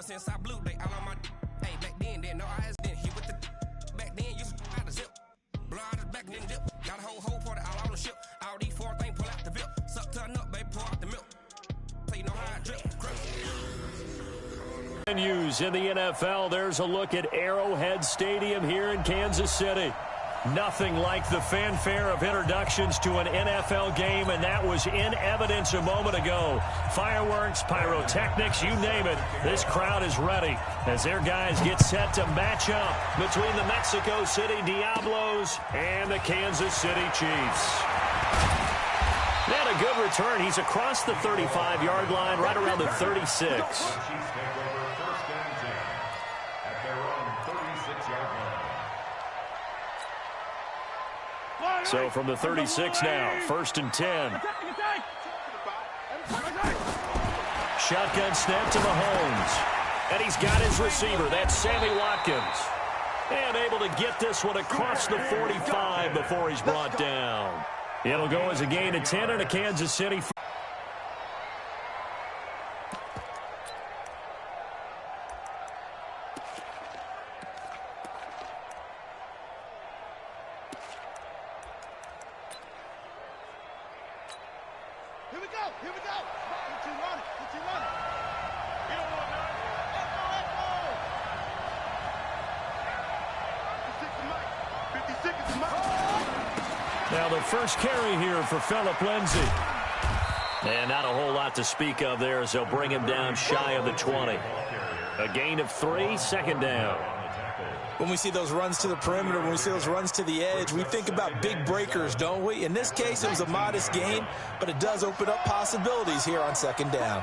since I blew, they all on my hey, back then, didn't know I was then hit with the back then, used to out the zip. Blow out his back and then dip. Got a whole party all on the ship. All these four things pull out the VIP. Suck turn up, baby, pour out the milk. So you know how I drip. News in the NFL, there's a look at Arrowhead Stadium here in Kansas City. Nothing like the fanfare of introductions to an NFL game, and that was in evidence a moment ago. Fireworks, pyrotechnics, you name it. This crowd is ready as their guys get set to match up between the Mexico City Diablos and the Kansas City Chiefs. And a good return. He's across the 35-yard line, right around the 36. So from the 36 now, 1st and 10. Shotgun snap to Mahomes. And he's got his receiver. That's Sammy Watkins. And able to get this one across the 45 before he's brought down. It'll go as a gain of 10 and a Kansas City. Here we go. Get you running. You don't want none. Echo. 56 is mine. Now the first carry here for Phillip Lindsay. And not a whole lot to speak of there as they'll bring him down shy of the 20. A gain of 3, 2nd down. When we see those runs to the perimeter, when we see those runs to the edge, we think about big breakers, don't we? In this case, it was a modest gain, but it does open up possibilities here on 2nd down.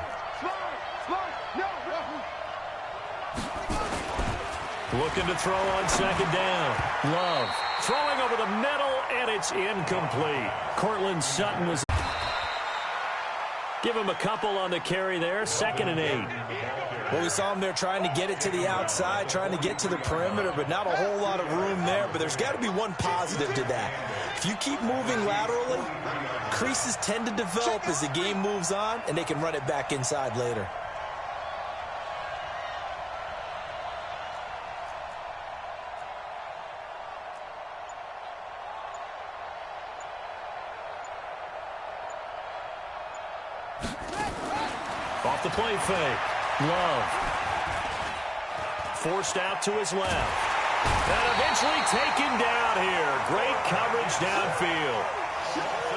Looking to throw on 2nd down. Love throwing over the middle, and it's incomplete. Cortland Sutton was... Give him a couple on the carry there. 2nd and 8. Well, we saw him there trying to get it to the outside, trying to get to the perimeter, but not a whole lot of room there. But there's got to be one positive to that. If you keep moving laterally, creases tend to develop as the game moves on, and they can run it back inside later. Off the play fake. Love. Forced out to his left. And eventually taken down here. Great coverage downfield.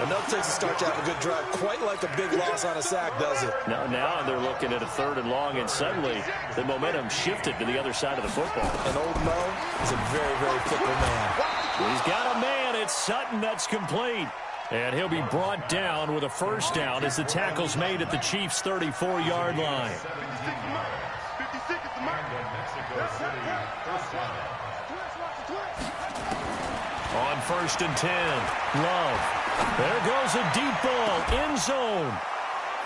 Enough takes to start to have a good drive. Quite like a big loss on a sack, does it? Now they're looking at a 3rd and long, and suddenly the momentum shifted to the other side of the football. And old Mo is a very, very fickle man. He's got a man. It's Sutton that's complete. And he'll be brought down with a 1st down as the tackle's made at the Chiefs' 34-yard line. On 1st and 10, Love. There goes a deep ball, end zone.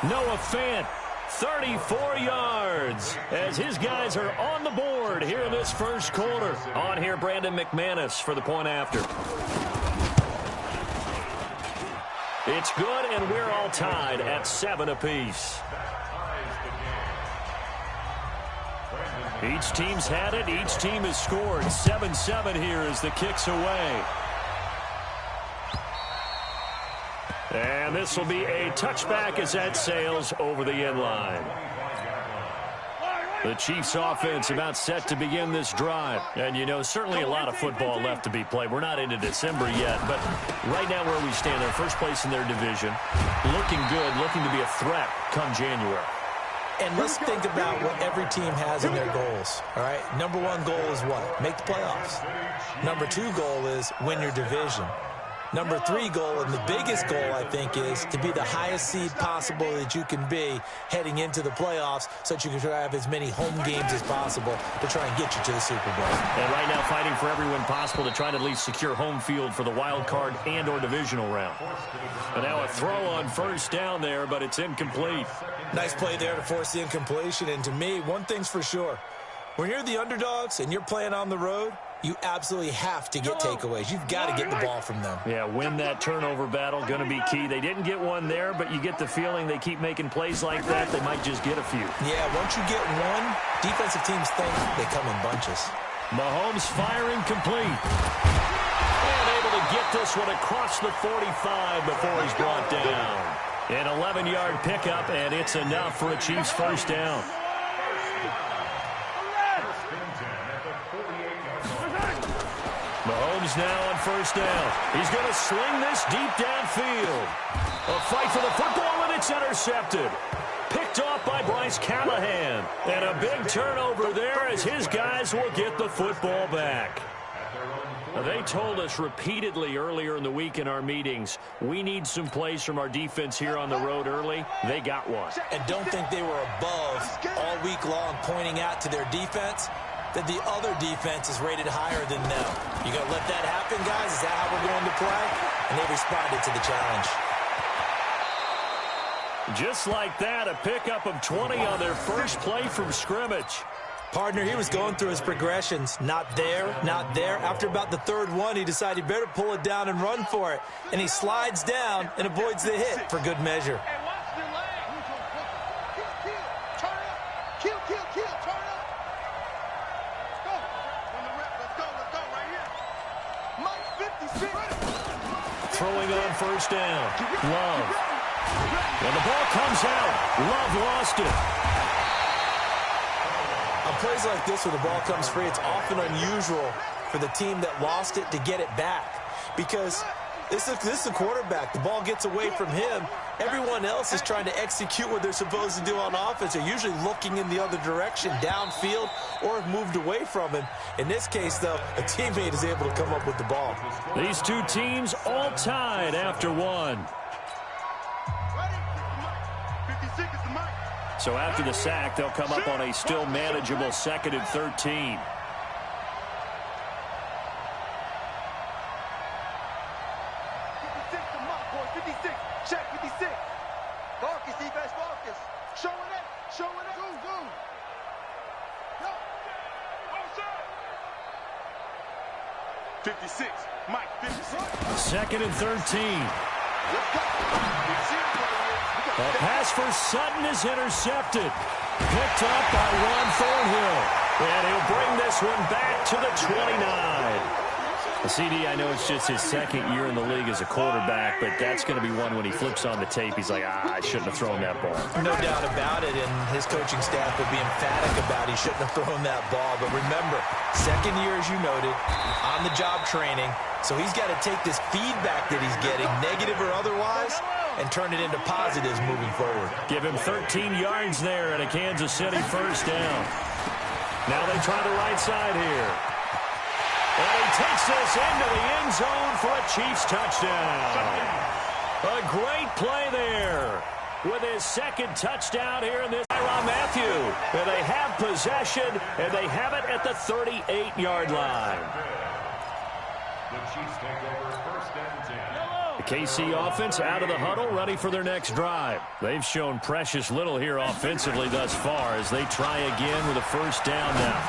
Noah Fant, 34 yards, as his guys are on the board here in this 1st quarter. On here, Brandon McManus for the point after. It's good, and we're all tied at 7 apiece. Each team's had it. Each team has scored. 7-7 here as the kick's away. And this will be a touchback as that sails over the end line. The Chiefs offense about set to begin this drive. And, you know, certainly a lot of football left to be played. We're not into December yet, but right now where we stand, they're first place in their division. Looking good, looking to be a threat come January. And let's think about what every team has in their goals, all right? Number 1 goal is what? Make the playoffs. Number 2 goal is win your division. Number 3 goal, and the biggest goal, I think, is to be the highest seed possible that you can be heading into the playoffs so that you can try to have as many home games as possible to try and get you to the Super Bowl. And right now fighting for every win possible to try to at least secure home field for the wild card and or divisional round. And now a throw on 1st down there, but it's incomplete. Nice play there to force the incompletion. And to me, one thing's for sure. When you're the underdogs and you're playing on the road, you absolutely have to get takeaways. You've got to get the ball from them. Yeah, win that turnover battle, going to be key. They didn't get one there, but you get the feeling they keep making plays like that, they might just get a few. Yeah, once you get one, defensive teams think they come in bunches. Mahomes firing complete. And able to get this one across the 45 before he's brought down. An 11-yard pickup, and it's enough for a Chiefs first down. Mahomes now on first down. He's going to sling this deep downfield. A fight for the football, and it's intercepted. Picked off by Bryce Callahan. And a big turnover there as his guys will get the football back. Now, they told us repeatedly earlier in the week in our meetings, we need some plays from our defense here on the road early. They got one. And don't think they were above all week long pointing out to their defense that the other defense is rated higher than them. You going to let that happen, guys? Is that how we're going to play? And they responded to the challenge. Just like that, a pickup of 20 on their first play from scrimmage. Partner, he was going through his progressions. Not there, not there. After about the third one, he decided he better pull it down and run for it. And he slides down and avoids the hit for good measure. Hey, watch the leg. Turn up. Kill, turn up. Go. On the rep. Let's go right here. Mike 56. Throwing on first down. Love. And the ball comes out. Love lost it. On plays like this where the ball comes free, it's often unusual for the team that lost it to get it back. Because this is a quarterback. The ball gets away from him. Everyone else is trying to execute what they're supposed to do on offense. They're usually looking in the other direction, downfield, or have moved away from him. In this case, though, a teammate is able to come up with the ball. These two teams all tied after one. So after the sack, they'll come up on a still manageable 2nd and 13. 56. Check 56. Marcus, defense, Marcus. Showing it. Go. Go. 56. Mike, 56. 2nd and 13. Let's go. A pass for Sutton is intercepted. Picked up by Ron Thornhill. And he'll bring this one back to the 29. CD, I know it's just his 2nd year in the league as a quarterback, but that's going to be one when he flips on the tape. He's like, I shouldn't have thrown that ball. No doubt about it, and his coaching staff will be emphatic about he shouldn't have thrown that ball. But remember, 2nd year, as you noted, on-the-job training, so he's got to take this feedback that he's getting, negative or otherwise, and turn it into positives moving forward. Give him 13 yards there and a Kansas City first down. Now they try the right side here. And he takes this into the end zone for a Chiefs touchdown. A great play there with his 2nd touchdown here in this Tyrann Mathieu. And they have possession, and they have it at the 38-yard line. The Chiefs take over 1st and 10. The KC offense out of the huddle, ready for their next drive. They've shown precious little here offensively thus far as they try again with a first down now.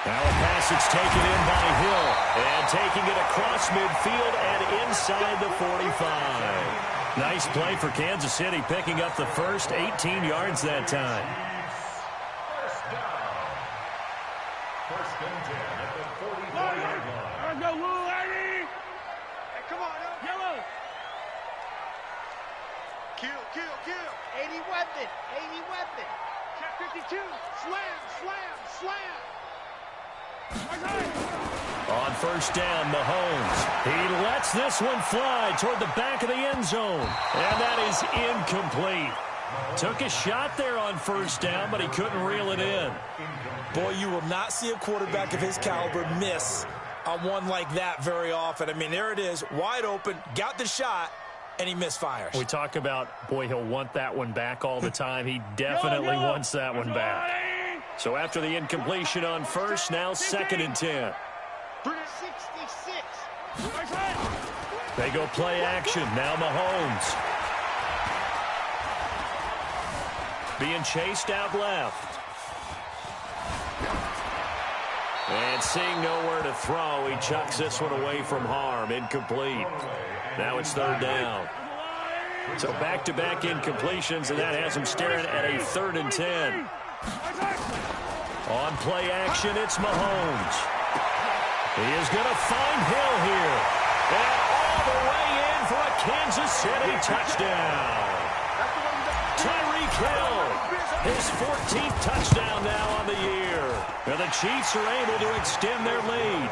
Now a pass that's taken in by Hill, and taking it across midfield and inside the 45. Nice play for Kansas City, picking up the first 18 yards that time. First down. 1st and 10 at the 45-yard line. Let's go, Will, Eddie. Hey, come on, yellow. Kill. 80 weapon. Check 52. Slam. On first down, Mahomes. He lets this one fly toward the back of the end zone. And that is incomplete. Took a shot there on first down, but he couldn't reel it in. Boy, you will not see a quarterback of his caliber miss on one like that very often. I mean, there it is, wide open, got the shot, and he misfires. We talk about, boy, he'll want that one back all the time. He definitely wants that one back. So after the incompletion on first, now 2nd and 10. 66. They go play action. Now Mahomes. Being chased out left. And seeing nowhere to throw, he chucks this one away from harm. Incomplete. Now it's third down. So back-to-back incompletions, and that has him staring at a 3rd and 10. On play action, it's Mahomes. He is going to find Hill here. And all the way in for a Kansas City touchdown. Tyreek Hill, his 14th touchdown now on the year. And the Chiefs are able to extend their lead.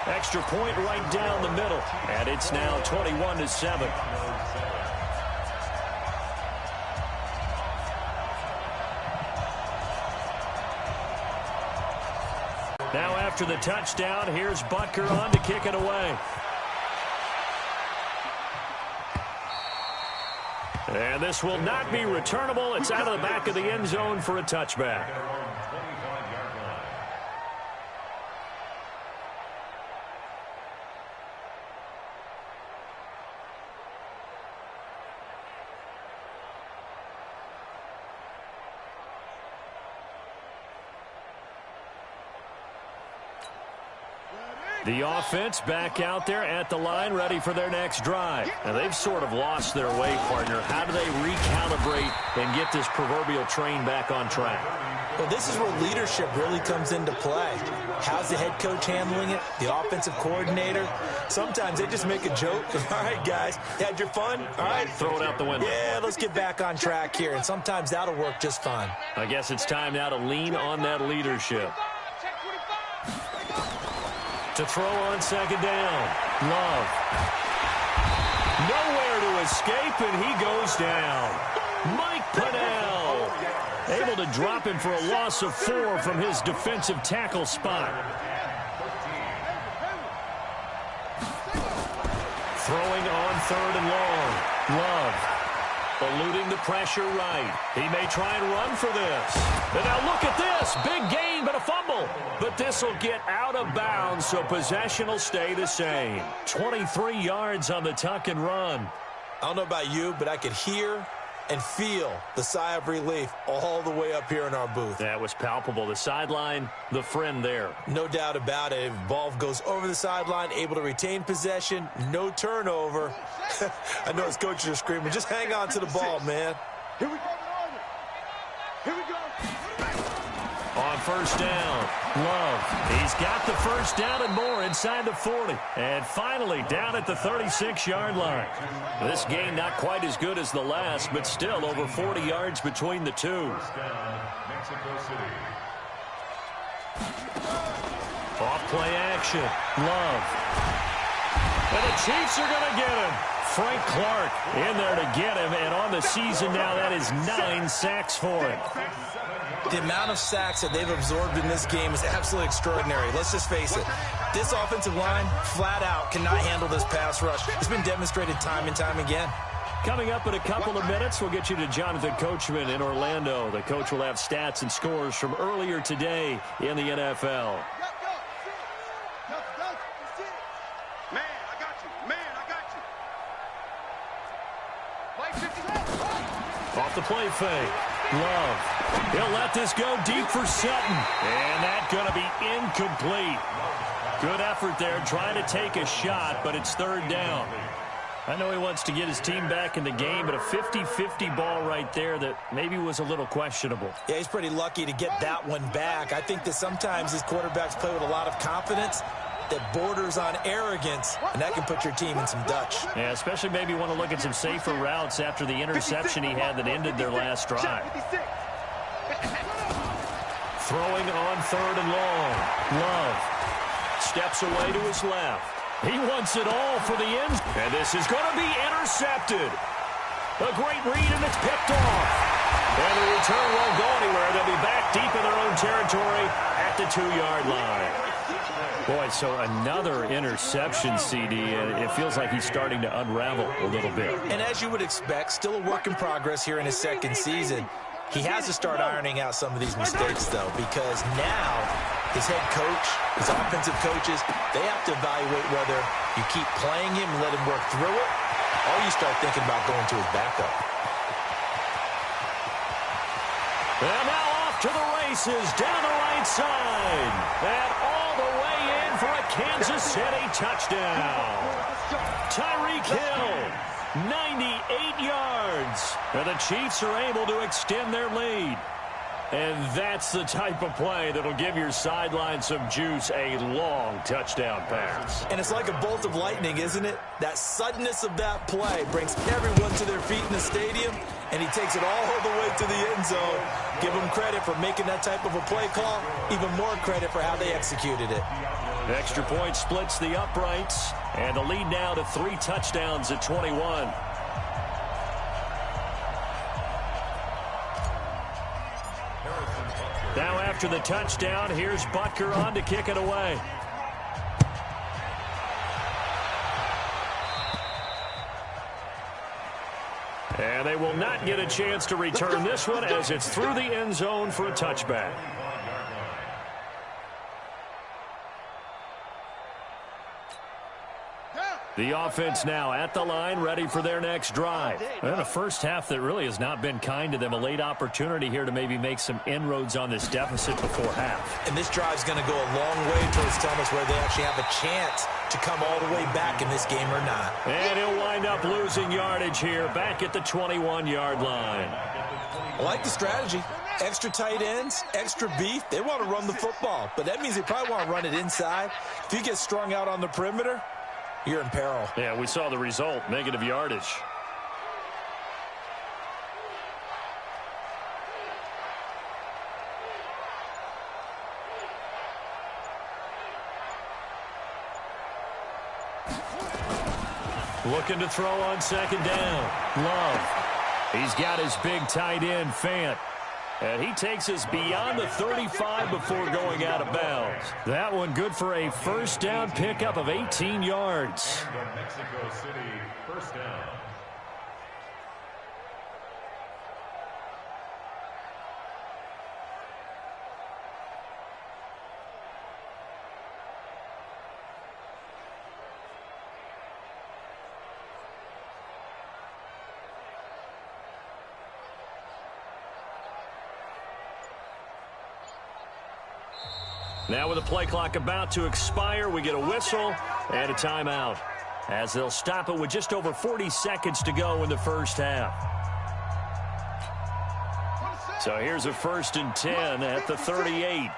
Extra point right down the middle. And it's now 21-7. Now after the touchdown, here's Butker on to kick it away. And this will not be returnable. It's out of the back of the end zone for a touchback. The offense back out there at the line, ready for their next drive. And they've sort of lost their way, partner. How do they recalibrate and get this proverbial train back on track? Well, this is where leadership really comes into play. How's the head coach handling it? The offensive coordinator? Sometimes they just make a joke. All right, guys, had your fun? All right. Throw it out the window. Yeah, let's get back on track here. And sometimes that'll work just fine. I guess it's time now to lean on that leadership. To throw on second down. Love. Nowhere to escape, and he goes down. Mike Pennell able to drop him for a loss of 4 from his defensive tackle spot. Throwing on 3rd and long. Love. Eluding the pressure right. He may try and run for this. And now look at this. Big gain, but a fumble. But this will get out of bounds, so possession will stay the same. 23 yards on the tuck and run. I don't know about you, but I could hear and feel the sigh of relief all the way up here in our booth. That was palpable. The sideline, the friend there. No doubt about it. Ball goes over the sideline, able to retain possession, no turnover. I know his coaches are screaming, just hang on to the ball, man. Here we go. Here we go. On first down, Love. He's got the first down and more inside the 40. And finally down at the 36-yard line. This game not quite as good as the last, but still over 40 yards between the two. Off play action, Love. And the Chiefs are going to get him. Frank Clark in there to get him, and on the season now, that is 9 sacks for him. The amount of sacks that they've absorbed in this game is absolutely extraordinary. Let's just face it. This offensive line, flat out, cannot handle this pass rush. It's been demonstrated time and time again. Coming up in a couple of minutes, we'll get you to Jonathan Coachman in Orlando. The coach will have stats and scores from earlier today in the NFL. Off the play fake. Love. He'll let this go deep for Sutton. And that's going to be incomplete. Good effort there trying to take a shot, but it's 3rd down. I know he wants to get his team back in the game, but a 50-50 ball right there that maybe was a little questionable. Yeah, he's pretty lucky to get that one back. I think that sometimes these quarterbacks play with a lot of confidence that borders on arrogance, and that can put your team in some Dutch. Yeah, especially maybe want to look at some safer routes after the interception he had that ended their last drive. Throwing on 3rd and long. Love steps away to his left. He wants it all for the end. And this is going to be intercepted. A great read, and it's picked off. And the return won't go anywhere. They'll be back deep in their own territory at the 2-yard line. Boy, so another interception, CD, and it feels like he's starting to unravel a little bit. And as you would expect, still a work in progress here in his 2nd season. He has to start ironing out some of these mistakes, though, because now his head coach, his offensive coaches, they have to evaluate whether you keep playing him and let him work through it, or you start thinking about going to his backup. And now off to the races down the right side. And all Kansas City touchdown. Tyreek Hill, 98 yards. And the Chiefs are able to extend their lead. And that's the type of play that'll give your sideline some juice, a long touchdown pass. And it's like a bolt of lightning, isn't it? That suddenness of that play brings everyone to their feet in the stadium, and he takes it all the way to the end zone. Give him credit for making that type of a play call, even more credit for how they executed it. Extra point splits the uprights, and the lead now to 3 touchdowns at 21. Now after the touchdown, here's Butker on to kick it away. And they will not get a chance to return this one as it's through the end zone for a touchback. The offense now at the line, ready for their next drive. And a first half that really has not been kind to them. A late opportunity here to maybe make some inroads on this deficit before half. And this drive's going to go a long way towards telling us where they actually have a chance to come all the way back in this game or not. And he'll wind up losing yardage here, back at the 21-yard line. I like the strategy. Extra tight ends, extra beef. They want to run the football, but that means they probably want to run it inside. If you get strung out on the perimeter, you're in peril. Yeah, we saw the result, negative yardage. Looking to throw on second down. Love. He's got his big tight end, Fant. And he takes us beyond the 35 before going out of bounds. That one good for a first down pickup of 18 yards. Mexico City, first down. Now with the play clock about to expire, we get a whistle and a timeout, as they'll stop it with just over 40 seconds to go in the first half. So here's a 1st and 10 at the 38.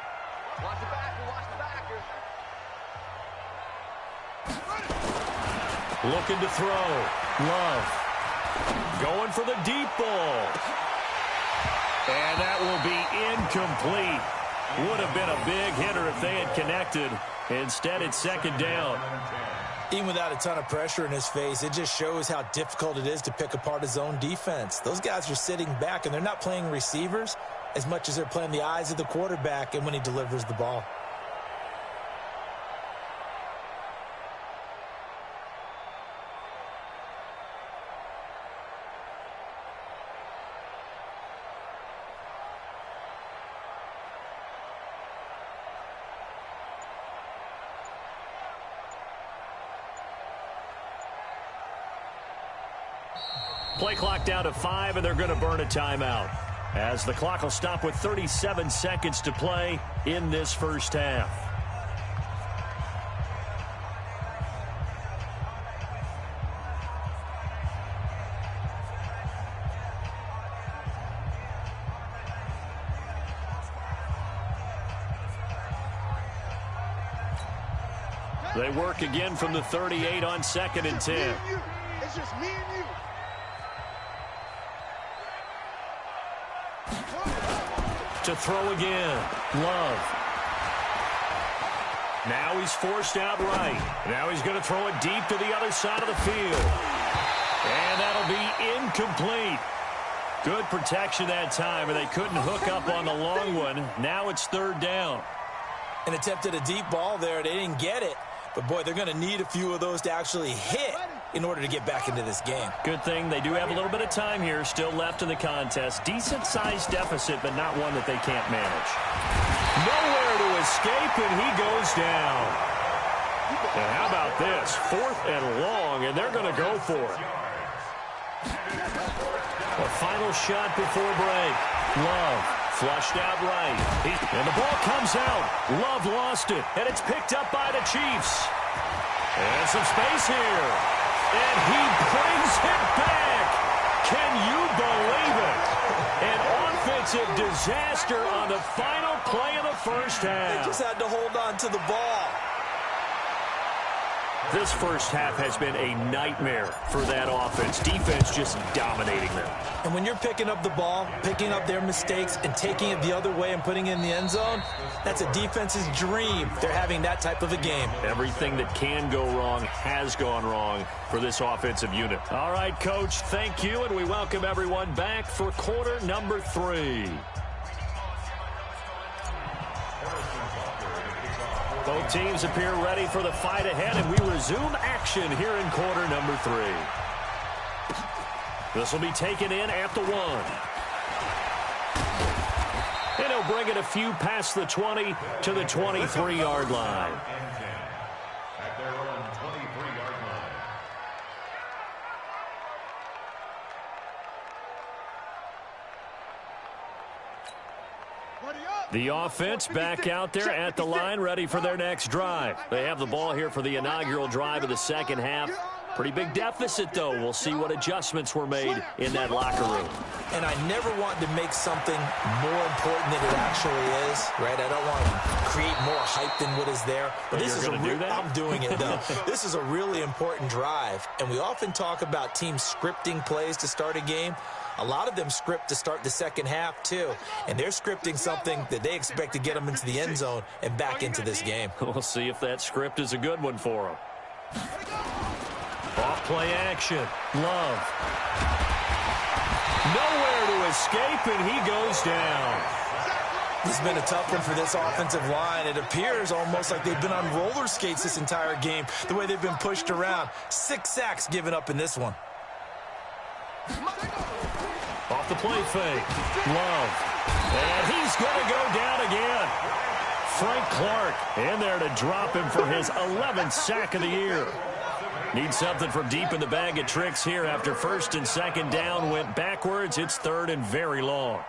Looking to throw. Love. Going for the deep ball. And that will be incomplete. Would have been a big hitter if they had connected. Instead, it's second down. Even without a ton of pressure in his face, it just shows how difficult it is to pick apart his own defense. Those guys are sitting back, and they're not playing receivers as much as they're playing the eyes of the quarterback and when he delivers the ball. Play clock down to 5, and they're going to burn a timeout, as the clock will stop with 37 seconds to play in this first half. They work again from the 38 on 2nd and 10. It's just me and you. To throw again. Love. Now he's forced out right. Now he's going to throw it deep to the other side of the field. And that'll be incomplete. Good protection that time, and they couldn't hook up on the long one. Now it's 3rd down. An attempt at a deep ball there. They didn't get it. But, boy, they're going to need a few of those to actually hit in order to get back into this game. Good thing they do have a little bit of time here still left in the contest. Decent-sized deficit, but not one that they can't manage. Nowhere to escape, and he goes down. And how about this? 4th and long, and they're going to go for it. A final shot before break. Love Flushed out right. And the ball comes out. Love lost it. And it's picked up by the Chiefs. And some space here. And he brings it back. Can you believe it? An offensive disaster on the final play of the first half. They just had to hold on to the ball. This first half has been a nightmare for that offense. Defense just dominating them. And when you're picking up the ball, picking up their mistakes, and taking it the other way and putting it in the end zone, that's a defense's dream. They're having that type of a game. Everything that can go wrong has gone wrong for this offensive unit. All right, Coach, thank you, and we welcome everyone back for quarter number 3. Both teams appear ready for the fight ahead, and we resume action here in quarter number 3. This will be taken in at the 1. And he'll bring it a few past the 20 to the 23-yard line. At their own 23-yard line. The offense back out there at the line, ready for their next drive. They have the ball here for the inaugural drive of the second half. Pretty big deficit, though. We'll see what adjustments were made in that locker room. And I never want to make something more important than it actually is, right? I don't want to create more hype than what is there. But this is I'm doing it, though. This is a really important drive. And we often talk about teams scripting plays to start a game. A lot of them script to start the second half, too. And they're scripting something that they expect to get them into the end zone and back into this game. We'll see if that script is a good one for them. Off play action. Love. Nowhere to escape, and he goes down. This has been a tough one for this offensive line. It appears almost like they've been on roller skates this entire game, the way they've been pushed around. 6 sacks given up in this one. Off the play fake. Love. And he's going to go down again. Frank Clark in there to drop him for his 11th sack of the year. Needs something from deep in the bag of tricks here after first and second down went backwards. It's third and very long.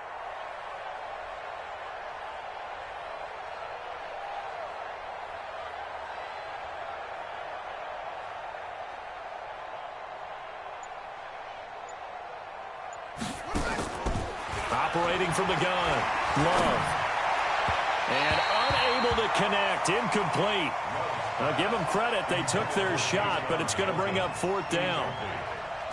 Operating from the gun. Love. And unable to connect. Incomplete. Now, give them credit. They took their shot, but it's going to bring up 4th down.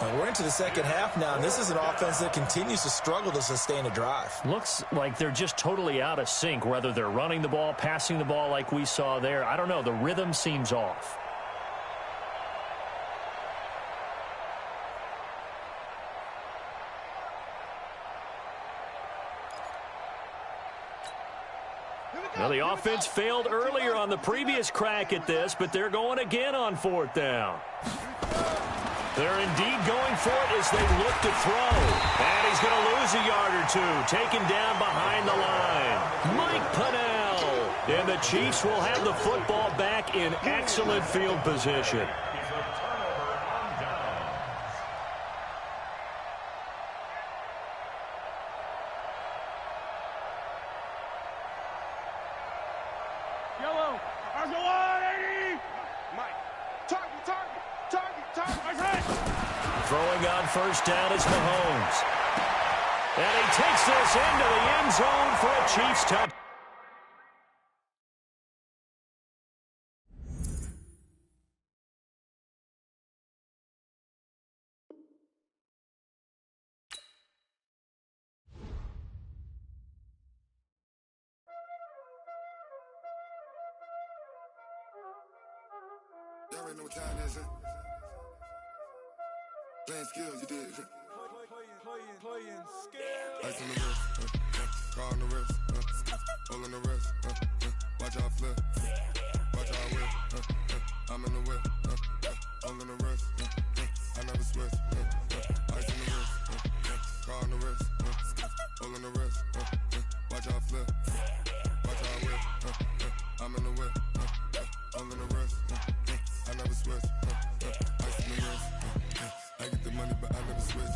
We're into the second half now, and this is an offense that continues to struggle to sustain a drive. Looks like they're just totally out of sync, whether they're running the ball, passing the ball like we saw there. I don't know. The rhythm seems off. Now, the offense failed earlier on the previous crack at this, but they're going again on 4th down. They're indeed going for it as they look to throw. And he's going to lose a yard or 2, taken down behind the line. Mike Pennell. And the Chiefs will have the football back in excellent field position. Throwing on first down is Mahomes. And he takes this into the end zone for a Chiefs touchdown. You already know what time it is, huh? Playing skills, you did. Playing skills. Ice on the wrist, car on the wrist, hole in the wrist, watch out flip, watch out whip, I'm in the whip, hole in the wrist, I never switch, ice on the wrist, car on the wrist, hole in the wrist, watch out flip, watch out whip, I'm in the whip, hole in the wrist, I never switch, ice on the wrist, I get the money but I never switch.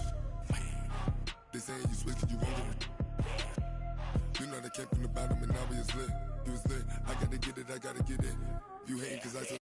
They saying you switch 'cause you won't get it. I came from the bottom and now we is lit. You was lit. I gotta get it, I gotta get it. You hating cause I